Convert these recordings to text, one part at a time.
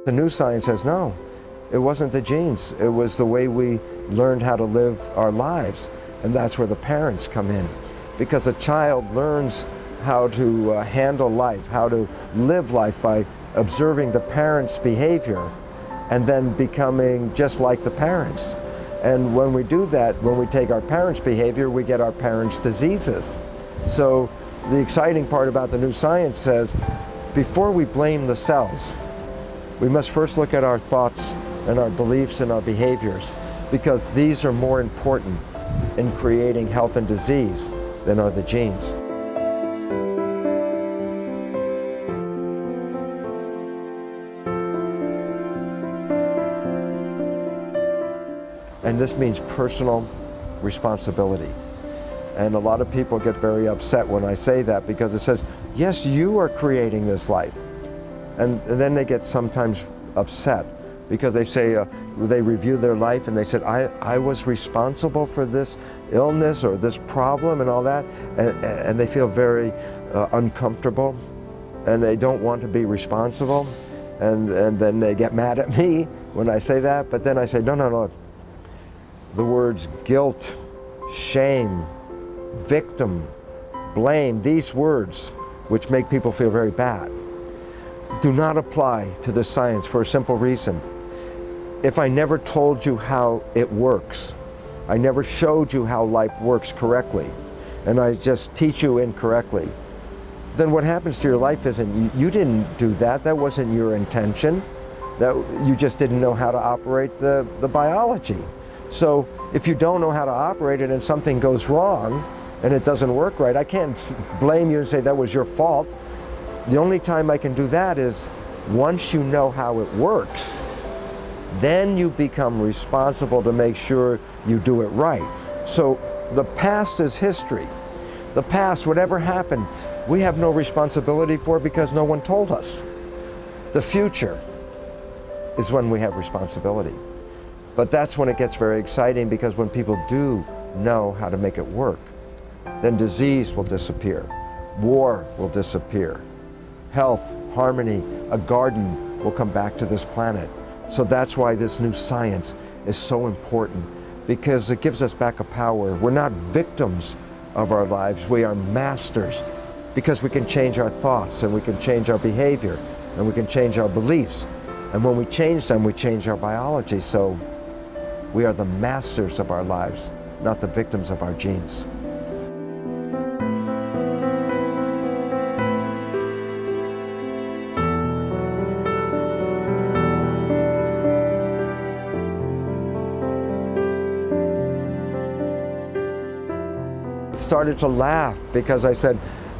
The new science says no, it wasn't the genes. It was the way we learned how to live our lives. And that's where the parents come in. Because a child learns how to handle life, how to live life by observing the parents' behavior and then becoming just like the parents. And when we do that, when we take our parents' behavior, we get our parents' diseases. So the exciting part about the new science says, before we blame the cells, we must first look at our thoughts and our beliefs and our behaviors, because these are more important in creating health and disease than are the genes. And this means personal responsibility. And a lot of people get very upset when I say that, because it says, yes, you are creating this life. And then they get sometimes upset because they say, they review their life and they said, I was responsible for this illness or this problem and all that. And they feel very uncomfortable and they don't want to be responsible. And then they get mad at me when I say that. But then I say, no. The words guilt, shame, victim, blame, these words, which make people feel very bad, do not apply to the science for a simple reason. If I never told you how it works, I never showed you how life works correctly, and I just teach you incorrectly, then what happens to your life isn't, you didn't do that, that wasn't your intention, that you just didn't know how to operate the biology. So if you don't know how to operate it and something goes wrong and it doesn't work right, I can't blame you and say that was your fault. The only time I can do that is once you know how it works, then you become responsible to make sure you do it right. So the past is history. The past, whatever happened, we have no responsibility for because no one told us. The future is when we have responsibility. But that's when it gets very exciting, because when people do know how to make it work, then disease will disappear, war will disappear, health, harmony, a garden will come back to this planet. So that's why this new science is so important, because it gives us back a power. We're not victims of our lives, we are masters, because we can change our thoughts and we can change our behavior and we can change our beliefs. And when we change them, we change our biology. So we are the masters of our lives, not the victims of our genes. I started to laugh because I said,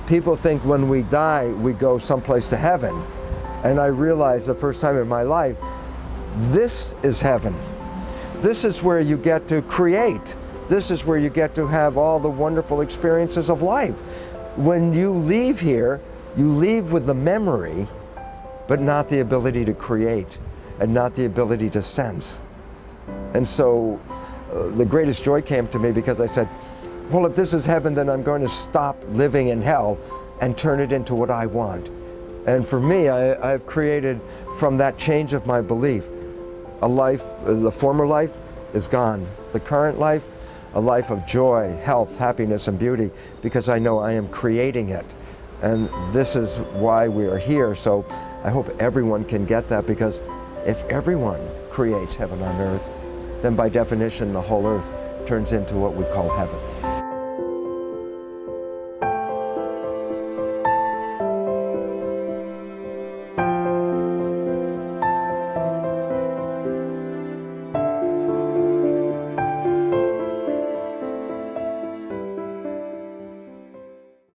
people think when we die, we go someplace to heaven. And I realized the first time in my life, this is heaven. This is where you get to create. This is where you get to have all the wonderful experiences of life. When you leave here, you leave with the memory, but not the ability to create and not the ability to sense. And so the greatest joy came to me because I said, well, if this is heaven, then I'm going to stop living in hell and turn it into what I want. And for me, I've created from that change of my belief, a life, the former life is gone. The current life, a life of joy, health, happiness, and beauty, because I know I am creating it. And this is why we are here. So I hope everyone can get that, because if everyone creates heaven on earth, then by definition, the whole earth turns into what we call heaven.